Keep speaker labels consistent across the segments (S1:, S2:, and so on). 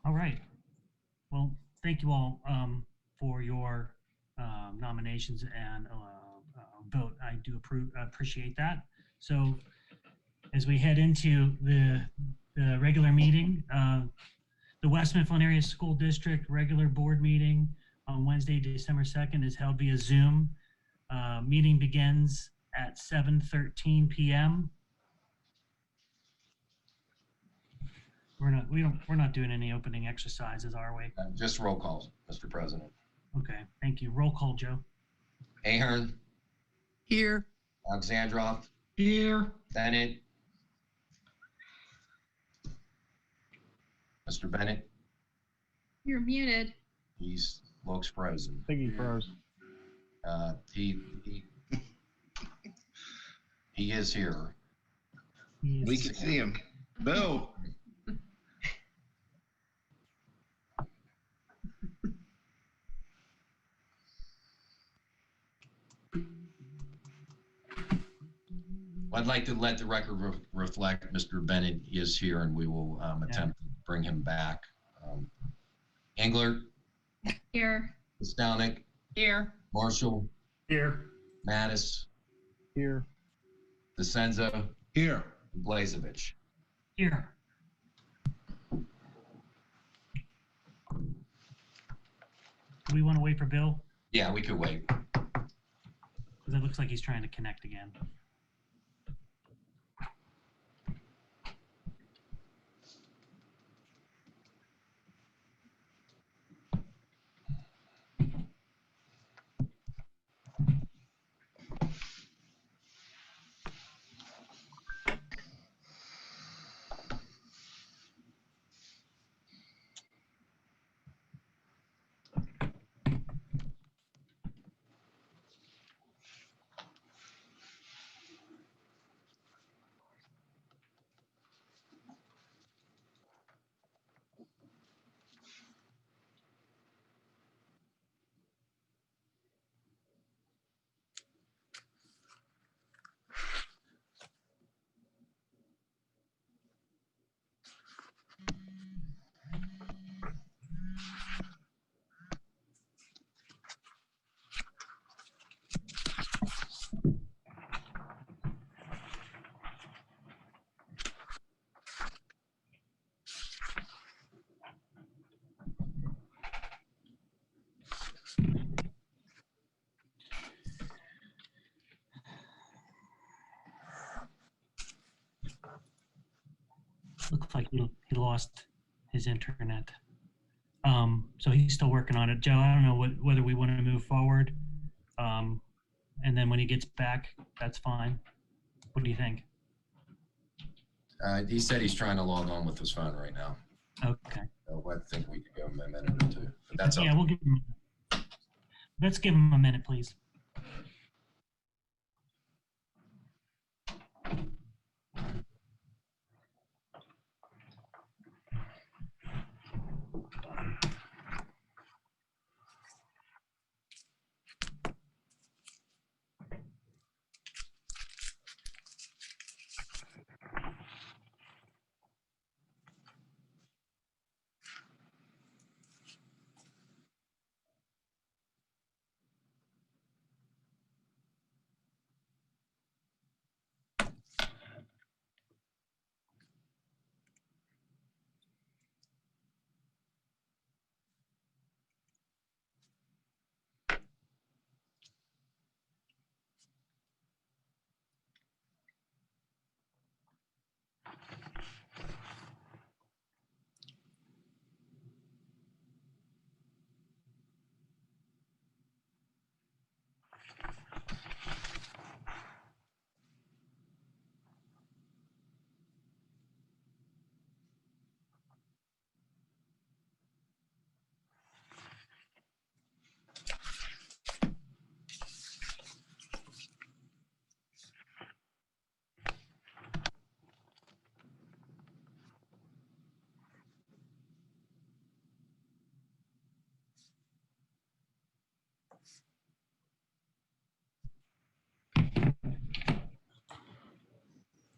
S1: All right. Well, thank you all for your nominations and vote. I do appreciate that. So as we head into the regular meeting, the West Mifflin Area School District regular board meeting on Wednesday, December 2nd is held via Zoom. Meeting begins at 7:13 p.m. We're not doing any opening exercises, are we?
S2: Just roll calls, Mr. President.
S1: Okay, thank you. Roll call, Joe.
S2: Ahern.
S3: Here.
S2: Alexandrov.
S3: Here.
S2: Bennett. Mr. Bennett.
S4: You're muted.
S2: He looks frozen.
S5: I think he froze.
S2: He is here.
S3: We can see him. Bill.
S2: I'd like to let the record reflect Mr. Bennett is here, and we will attempt to bring him back. Engler.
S4: Here.
S2: Stounik.
S4: Here.
S2: Marshall.
S5: Here.
S2: Mattis.
S5: Here.
S2: DeCenzo.
S3: Here.
S2: Blazevich.
S1: Here. Do we want to wait for Bill?
S2: Yeah, we could wait.
S1: Because it looks like he's trying to connect again. Looks like he lost his internet. So he's still working on it. Joe, I don't know whether we want to move forward. And then when he gets back, that's fine. What do you think?
S2: He said he's trying to log on with his phone right now.
S1: Okay.
S2: So I think we could give him a minute or two. But that's
S1: Yeah, we'll give him. Let's give him a minute, please.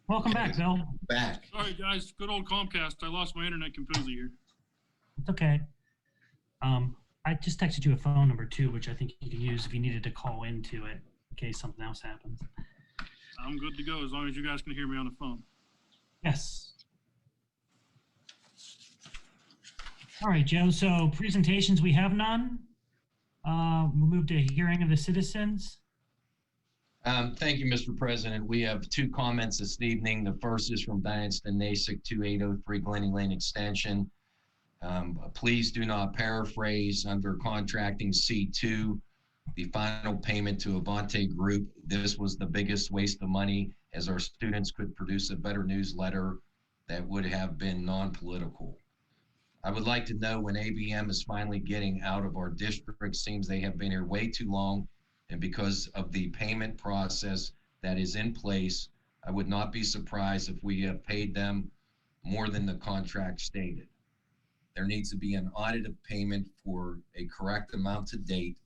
S1: Welcome back, Bill.
S2: back.
S6: Sorry, guys. Good old Comcast. I lost my internet completely here.
S1: It's okay. I just texted you a phone number too, which I think you can use if you needed to call into it in case something else happens.
S5: I'm good to go as long as you guys can hear me on the phone.
S1: Yes. All right, Joe. So presentations, we have none. We'll move to hearing of the citizens.
S2: Thank you, Mr. President. We have two comments this evening. The first is from Diane Stanasic, 2803 Glenny Lane Extension. Please do not paraphrase under contracting C2, the final payment to Avante Group. This was the biggest waste of money, as our students could produce a better newsletter that would have been non-political. I would like to know when ABM is finally getting out of our district. Seems they have been here way too long, and because of the payment process that is in place, I would not be surprised if we have paid them more than the contract stated. There needs to be an audit of payment for a correct amount to date.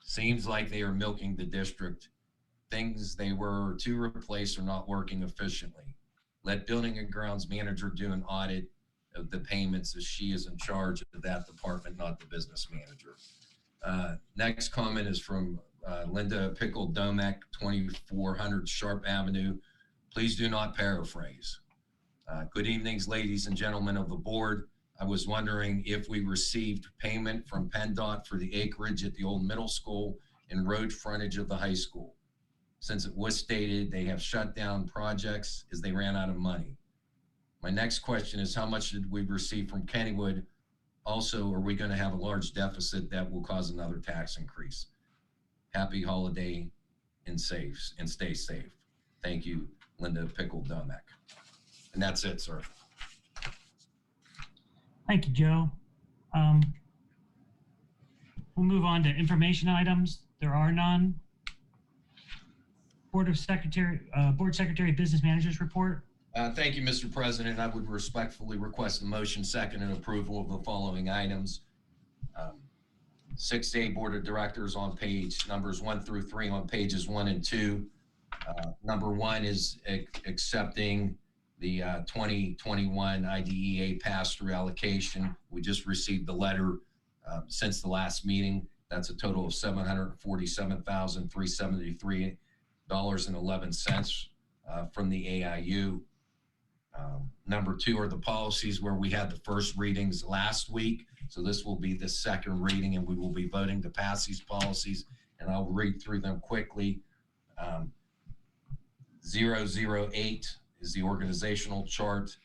S2: Seems like they are milking the district. Things they were to replace are not working efficiently. Let building and grounds manager do an audit of the payments, as she is in charge of that department, not the business manager. Next comment is from Linda Pickle Domek, 2400 Sharp Avenue. Please do not paraphrase. Good evenings, ladies and gentlemen of the board. I was wondering if we received payment from PennDOT for the acreage at the old middle school and road frontage of the high school. Since it was stated they have shut down projects as they ran out of money. My next question is, how much did we receive from Kennywood? Also, are we going to have a large deficit that will cause another tax increase? Happy holiday and stay safe. Thank you, Linda Pickle Domek. And that's it, sir.
S1: Thank you, Joe. We'll move on to information items. There are none. Board Secretary Business Managers Report.
S2: Thank you, Mr. President. I would respectfully request a motion, second, and approval of the following items. 6A Board of Directors on page numbers 1 through 3 on pages 1 and 2. Number 1 is accepting the 2021 IDEA pass-through allocation. We just received the letter since the last meeting. That's a total of $747,373.11 from the AIU. Number 2 are the policies where we had the first readings last week. So this will be the second reading, and we will be voting to pass these policies. And I'll read through them quickly. 008 is the organizational chart.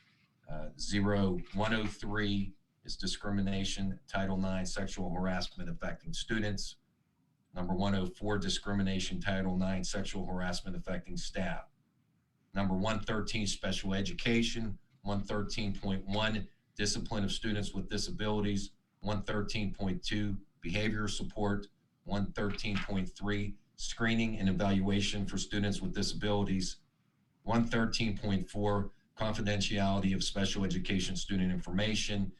S2: 0103 is discrimination, Title IX, sexual harassment affecting students. Number 104, discrimination, Title IX, sexual harassment affecting staff. Number 113, special education. 113.1, discipline of students with disabilities. 113.2, behavior support. 113.3, screening and evaluation for students with disabilities. 113.4, confidentiality of special education student information.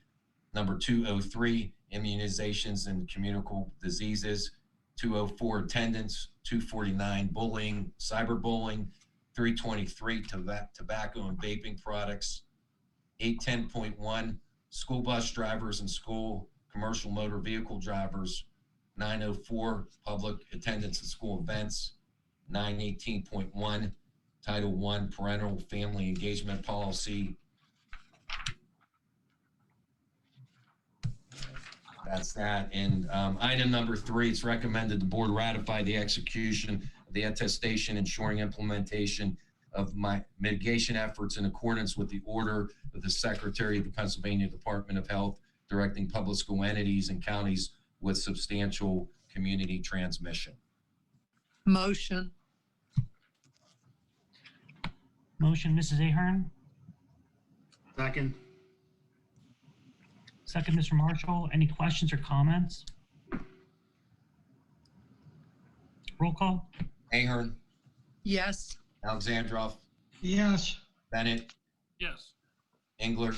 S2: Number 203, immunizations and communicable diseases. 204, attendance. 249, bullying, cyberbullying. 323, tobacco and vaping products. 810.1, school bus drivers and school commercial motor vehicle drivers. 904, public attendance at school events. 918.1, Title I, parental family engagement policy. That's that. And item number 3, it's recommended the board ratify the execution of the attestation ensuring implementation of my mitigation efforts in accordance with the order of the Secretary of the Pennsylvania Department of Health, directing public school entities and counties with substantial community transmission.
S6: Motion.
S1: Motion, Mrs. Ahern.
S3: Second.
S1: Second, Mr. Marshall. Any questions or comments? Roll call.
S2: Ahern,
S6: Yes.
S2: Alexandrov,
S3: Yes.
S2: Bennett,
S5: Yes.
S2: Engler,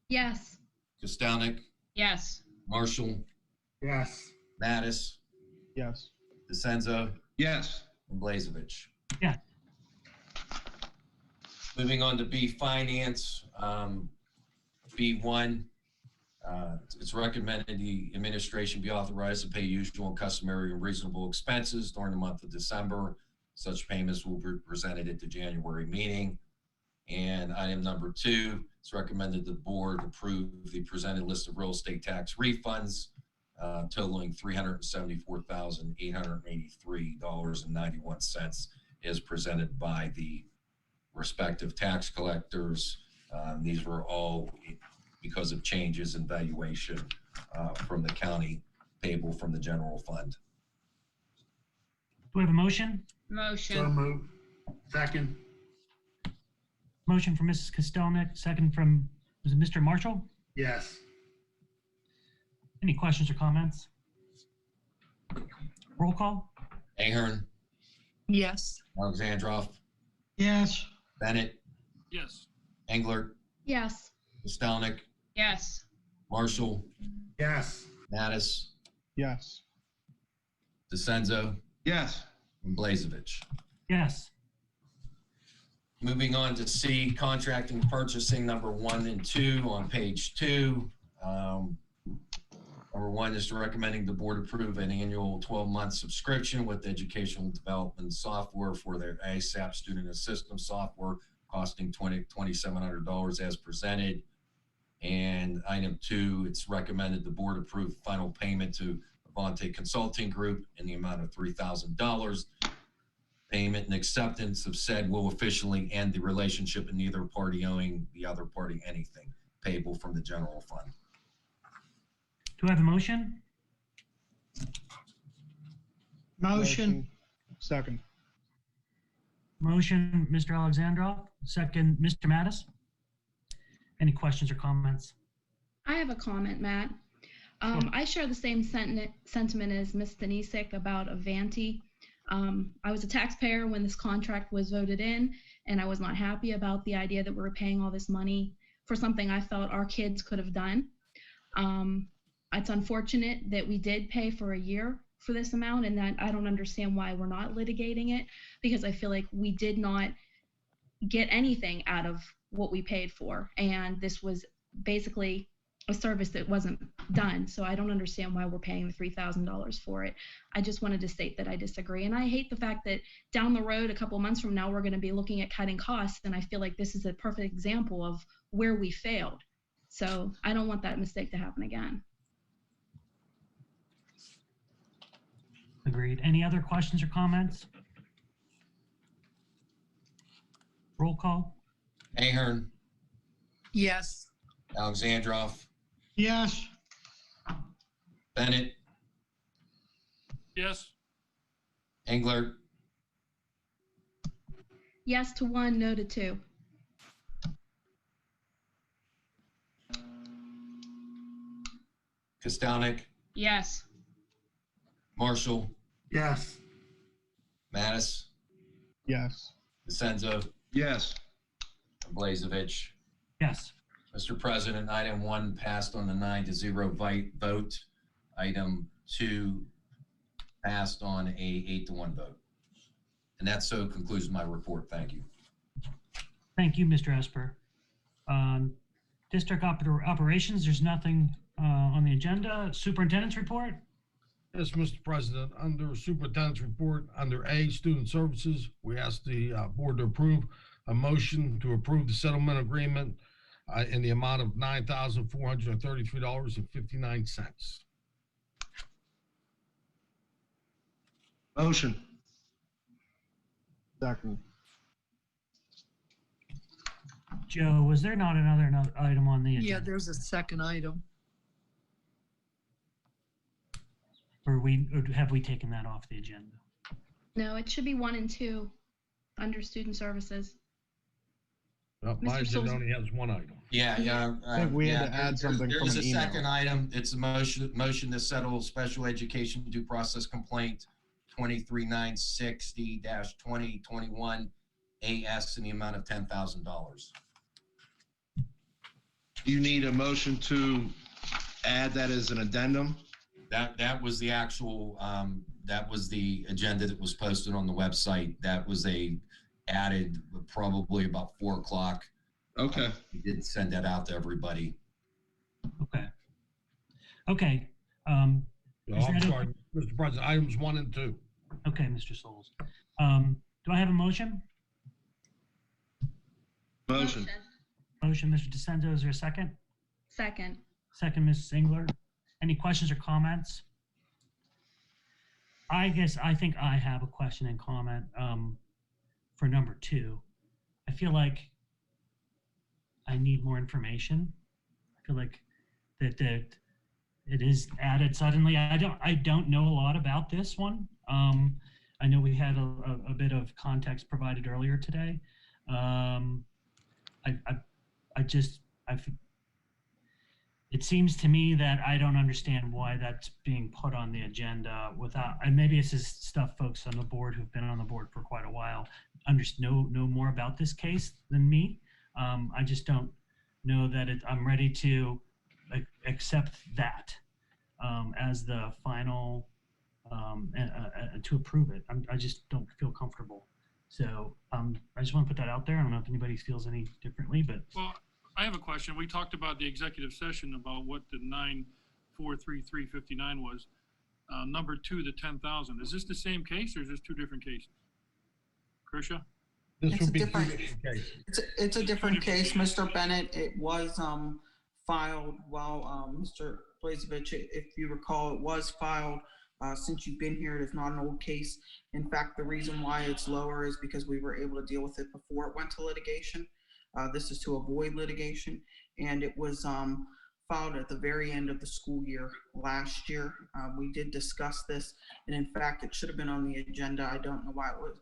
S4: Yes.
S2: Kostelnik,
S4: Yes.
S2: Marshall,
S3: Yes.
S2: Mattis,
S3: Yes.
S2: DeCenzo,
S3: Yes.
S2: and Blazevich.
S1: Yeah.
S2: Moving on to B, finance. B1, It's recommended the administration be authorized to pay usual and customary and reasonable expenses during the month of December. Such payments will be presented at the January meeting. And item number 2, it's recommended the board approve the presented list of real estate tax refunds totaling $374,883.91 as presented by the respective tax collectors. These were all because of changes in valuation from the county payable from the general fund.
S1: Do we have a motion?
S3: So
S4: Motion.
S3: moved. Second.
S1: Motion from Mrs. Kostelnik, second from, was it Mr. Marshall?
S3: Yes.
S1: Any questions or comments? Roll call?
S2: Ahern,
S6: Yes.
S2: Alexandrov,
S3: Yes.
S2: Bennett,
S5: Yes.
S2: Englert,
S4: Yes.
S2: Kostelnik,
S4: Yes.
S2: Marshall,
S3: Yes.
S2: Mattis,
S7: Yes.
S2: DeCenzo,
S3: Yes.
S2: and Blazevich.
S1: Yes.
S2: Moving on to C, contracting purchasing number 1 and 2 on page 2. Number 1 is recommending the board approve an annual 12-month subscription with educational development software for their ASAP student assistance software costing $2,700 as presented. And item 2, it's recommended the board approve final payment to Avante Consulting Group in the amount of $3,000. Payment and acceptance of said will officially end the relationship in neither party owing the other party anything payable from the general fund.
S1: Do I have a motion?
S6: Motion.
S7: Second.
S1: Motion, Mr. Alexandrov, second, Mr. Mattis. Any questions or comments?
S4: I have a comment, Matt.
S1: Sure.
S4: I share the same sentiment as Ms. Denisek about Avanti. I was a taxpayer when this contract was voted in, and I was not happy about the idea that we were paying all this money for something I felt our kids could have done. It's unfortunate that we did pay for a year for this amount, and that I don't understand why we're not litigating it, because I feel like we did not get anything out of what we paid for, and this was basically a service that wasn't done. So I don't understand why we're paying the $3,000 for it. I just wanted to state that I disagree. And I hate the fact that down the road, a couple months from now, we're going to be looking at cutting costs. And I feel like this is a perfect example of where we failed. So I don't want that mistake to happen again.
S1: Agreed. Any other questions or comments? Roll call?
S2: Ahern,
S6: Yes.
S2: Alexandrov,
S3: Yes.
S2: Bennett,
S5: Yes.
S2: Englert,
S4: Yes to 1, no to 2.
S2: Kostelnik,
S4: Yes.
S2: Marshall,
S3: Yes.
S2: Mattis,
S7: Yes.
S2: DeCenzo,
S3: Yes.
S2: and Blazevich.
S1: Yes.
S2: Mr. President, item 1 passed on the 9-0 vote. Item 2 passed on a 8-1 vote. And that so concludes my report. Thank you.
S1: Thank you, Mr. Esper. District operations, there's nothing on the agenda. Superintendent's report?
S8: Yes, Mr. President, under Superintendent's Report, under A, Student Services, we ask the board to approve a motion to approve the settlement agreement in the amount of $9,433.59.
S3: Motion.
S7: Second.
S1: Joe, was there not another item on the agenda?
S6: Yeah, there's a second item.
S1: Or have we taken that off the agenda?
S4: No, it should be 1 and 2 under student services.
S8: My
S4: Mr.
S8: agenda
S4: Souls-
S8: only has one item.
S2: Yeah.
S7: I think we had to add something from
S2: There's
S7: an
S2: a
S7: email.
S2: second item. It's a motion to settle special education due process complaint 23960-2021 AS in the amount of $10,000.
S3: You need a motion to add that as an addendum?
S2: That was the actual, that was the agenda that was posted on the website. That was added probably about 4 o'clock.
S3: Okay.
S2: We did send that out to everybody.
S1: Okay. Okay.
S8: No,
S1: Is
S8: I'm
S1: that
S8: sorry, Mr. President, items 1 and 2.
S1: Okay, Mr. Souls. Do I have a motion?
S3: Motion.
S1: Motion, Mr. DeCenzo. Is there a second?
S4: Second.
S1: Second, Ms. Singler. Any questions or comments? I think I have a question and comment for number 2. I feel like I need more information. I feel like that it is added suddenly. I don't know a lot about this one. I know we had a bit of context provided earlier today. It seems to me that I don't understand why that's being put on the agenda without, and maybe it's just stuff folks on the board who've been on the board for quite a while know more about this case than me. I just don't know that I'm ready to accept that as the final to approve it. I just don't feel comfortable. So I just want to put that out there. I don't know if anybody feels any differently, but.
S5: Well, I have a question. We talked about the executive session about what the 9,433.59 was. Number 2, the 10,000. Is this the same case or is this 2 different cases? Krisha?
S8: This
S9: It's
S8: would
S9: a
S8: be
S9: different-
S8: 2 different cases.
S9: It's a different case, Mr. Bennett. It was filed while Mr. Blazevich, if you recall, it was filed. Since you've been here, it is not an old case. In fact, the reason why it's lower is because we were able to deal with it before it went to litigation. This is to avoid litigation, and it was filed at the very end of the school year last year. We did discuss this, and in fact, it should have been on the agenda. I don't know why it was.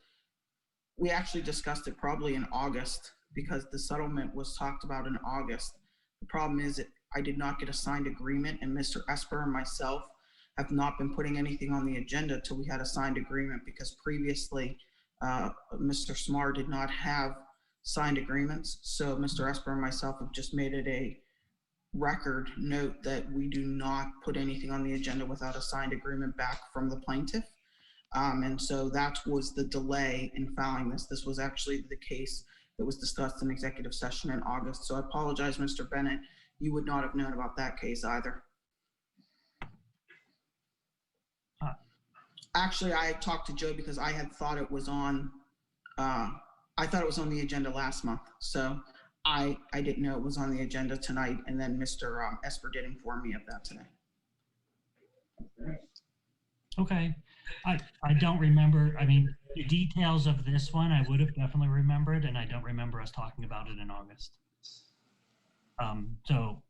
S9: We actually discussed it probably in August because the settlement was talked about in August. The problem is that I did not get a signed agreement, and Mr. Esper and myself have not been putting anything on the agenda till we had a signed agreement, because previously Mr. Smar did not have signed agreements. So Mr. Esper and myself have just made it a record note that we do not put anything on the agenda without a signed agreement back from the plaintiff. And so that was the delay in filing this. This was actually the case that was discussed in executive session in August. So I apologize, Mr. Bennett. You would not have known about that case either. Actually, I talked to Joe because I had thought it was on, I thought it was on the agenda last month. So I didn't know it was on the agenda tonight. And then Mr. Esper did inform me of that today.
S1: Okay. I don't remember. I mean, the details of this one, I would have definitely remembered, and I don't remember us talking about it in August. So.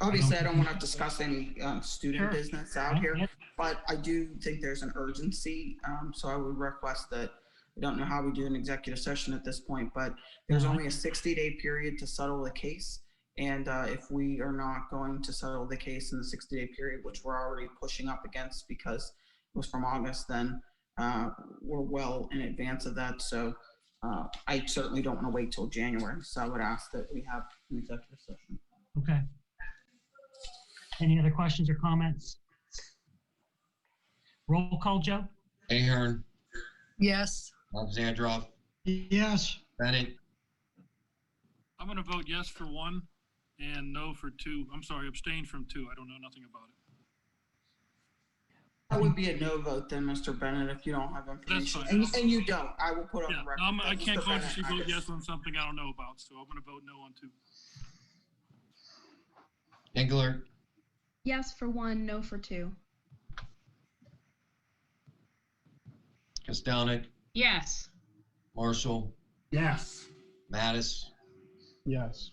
S9: Obviously, I don't want to discuss any student
S1: Sure.
S9: business out here,
S1: Yeah.
S9: but I do think there's an urgency. So I would request that, I don't know how we do an executive session at this point, but there's only a 60-day period to settle the case. And if we are not going to settle the case in the 60-day period, which we're already pushing up against because it was from August, then we're well in advance of that. So I certainly don't want to wait till January. So I would ask that we have an executive session.
S1: Okay. Any other questions or comments? Roll call, Joe?
S2: Ahern,
S6: Yes.
S2: Alexandrov,
S6: Yes.
S2: Bennett,
S5: I'm going to vote yes for 1 and no for 2. I'm sorry, abstain from 2. I don't know nothing about it.
S9: That would be a no vote then, Mr. Bennett, if you don't have information.
S5: fine.
S9: And you don't. I will put on
S5: Yeah,
S9: the record.
S5: I
S9: that
S5: can't
S9: Mr. Bennett,
S5: consciously
S9: I
S5: vote
S9: just-
S5: yes on something I don't know about, so I'm going to vote no on 2.
S2: Engler,
S4: Yes for 1, no for 2.
S2: Kostelnik,
S10: Yes.
S2: Marshall,
S6: Yes.
S2: Mattis,
S7: Yes.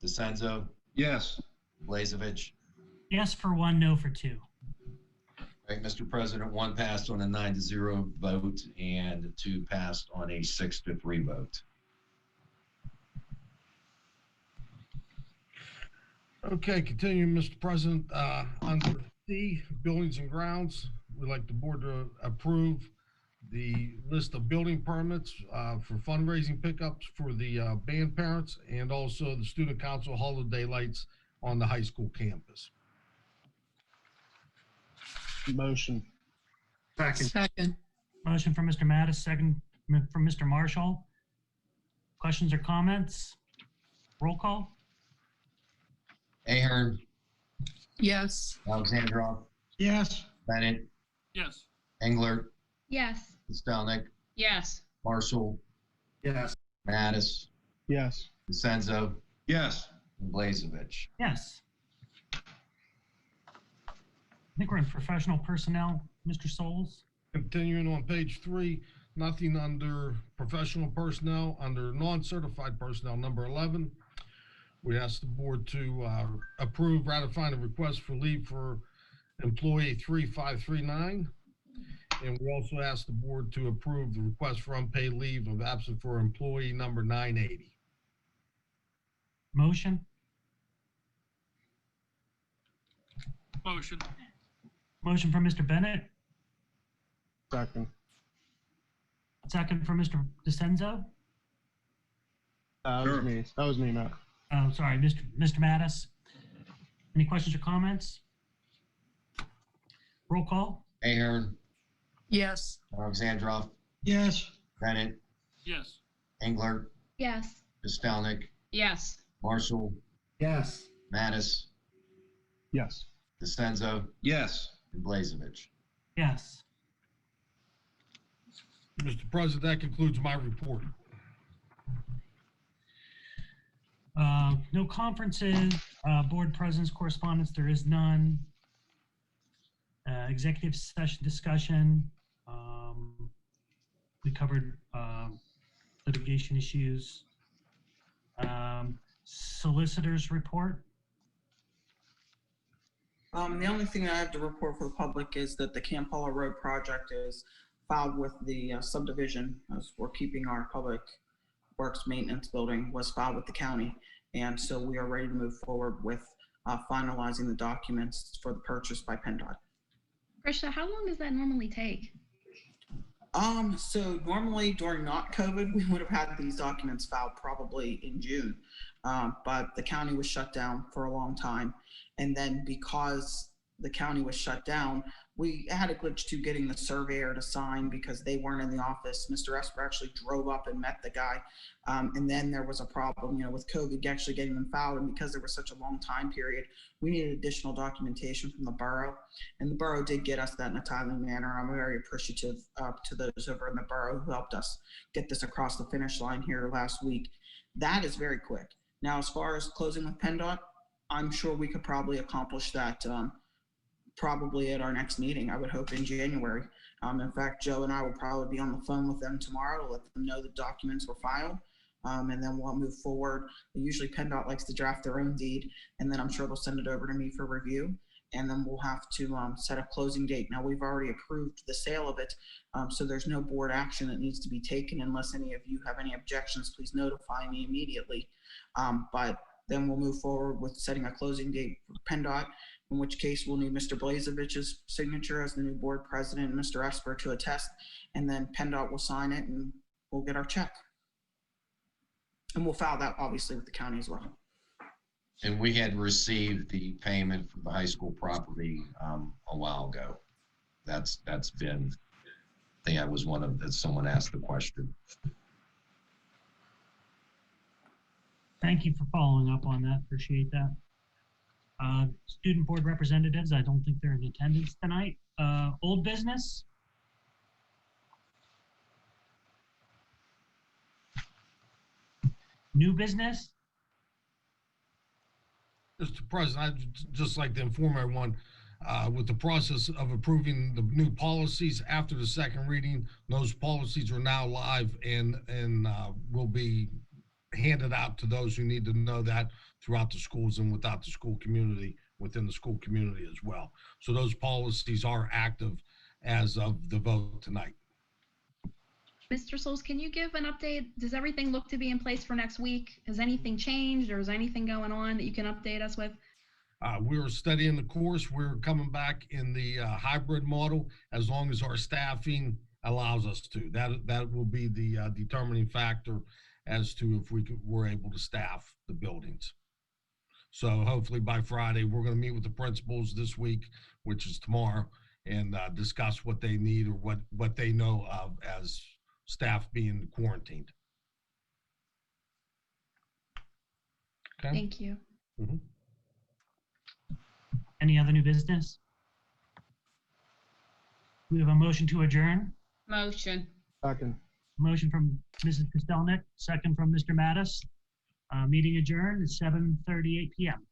S2: DeCenzo,
S3: Yes.
S2: Blazevich.
S1: Yes for 1, no for 2.
S2: Right, Mr. President, 1 passed on a 9-0 vote and 2 passed on a 6-3 vote.
S8: Okay, continuing, Mr. President, under C, Buildings and Grounds, we'd like the board to approve the list of building permits for fundraising pickups for the band parents and also the student council holiday lights on the high school campus.
S7: Motion.
S6: Second.
S1: Motion from Mr. Mattis, second from Mr. Marshall. Questions or comments? Roll call?
S2: Ahern,
S6: Yes.
S2: Alexandrov,
S6: Yes.
S2: Bennett,
S5: Yes.
S2: Engler,
S4: Yes.
S2: Stelnick,
S6: Yes.
S2: Marshall,
S6: Yes.
S2: Mattis,
S7: Yes.
S2: DeCenzo,
S3: Yes.
S2: and Blazevich.
S1: Yes. I think we're in professional personnel, Mr. Souls.
S8: Continuing on page 3, nothing under professional personnel. Under non-certified personnel, number 11, we ask the board to approve ratifying a request for leave for employee 3539. And we also ask the board to approve the request for unpaid leave of absence for employee number 980.
S1: Motion.
S5: Motion.
S1: Motion from Mr. Bennett,
S7: Second.
S1: second from Mr. DeCenzo.
S7: That
S3: Sure.
S7: was me. That was me, Matt.
S1: Oh, sorry, Mr. Mattis. Any questions or comments? Roll call.
S2: Ahern,
S6: Yes.
S2: Alexandrov,
S6: Yes.
S2: Bennett,
S5: Yes.
S2: Engler,
S4: Yes.
S2: Stelnick,
S6: Yes.
S2: Marshall,
S6: Yes.
S2: Mattis,
S7: Yes.
S2: DeCenzo,
S3: Yes.
S2: and Blazevich.
S1: Yes.
S8: Mr. President, that concludes my report.
S1: No conferences, board presence, correspondence, there is none. Executive session discussion. We covered litigation issues. Solicitors report.
S9: The only thing I have to report for the public is that the Campolo Road project is filed with the subdivision, as we're keeping our public works maintenance building, was filed with the county. And so we are ready to move forward with finalizing the documents for the purchase by PennDOT.
S4: Krista, how long does that normally take?
S9: So normally during not COVID, we would have had these documents filed probably in June. But the county was shut down for a long time. And then because the county was shut down, we had a glitch to getting the surveyor to sign because they weren't in the office. Mr. Esper actually drove up and met the guy. And then there was a problem, with COVID actually getting them filed. And because there was such a long time period, we needed additional documentation from the borough. And the borough did get us that in a timely manner. I'm very appreciative to those over in the borough who helped us get this across the finish line here last week. That is very quick. Now, as far as closing with PennDOT, I'm sure we could probably accomplish that probably at our next meeting, I would hope in January. In fact, Joe and I will probably be on the phone with them tomorrow to let them know the documents were filed. And then we'll move forward. Usually PennDOT likes to draft their own deed, and then I'm sure they'll send it over to me for review. And then we'll have to set a closing date. Now, we've already approved the sale of it, so there's no board action that needs to be taken unless any of you have any objections. Please notify me immediately. But then we'll move forward with setting a closing date for PennDOT, in which case we'll need Mr. Blazevich's signature as the new board president, and Mr. Esper to attest, and then PennDOT will sign it and we'll get our check. And we'll file that obviously with the county as well.
S2: And we had received the payment for the high school property a while ago. That's been, I think that was one of that someone asked the question.
S1: Thank you for following up on that. Appreciate that. Student board representatives, I don't think they're in attendance tonight. Old business. New business.
S8: Mr. President, I'd just like to inform everyone, with the process of approving the new policies after the second reading, those policies are now live and will be handed out to those who need to know that throughout the schools and within the school community as well. So those policies are active as of the vote tonight.
S4: Mr. Souls, can you give an update? Does everything look to be in place for next week? Has anything changed, or is anything going on that you can update us with?
S8: We're studying the course. We're coming back in the hybrid model as long as our staffing allows us to. That will be the determining factor as to if we're able to staff the buildings. So hopefully by Friday, we're going to meet with the principals this week, which is tomorrow, and discuss what they need or what they know of as staff being quarantined. Okay.
S4: Thank you.
S8: Mm-hmm.
S1: Any other new business? We have a motion to adjourn.
S10: Motion.
S7: Second.
S1: Motion from Mrs. Kostelnik, second from Mr. Mattis. Meeting adjourned at 7:38 PM.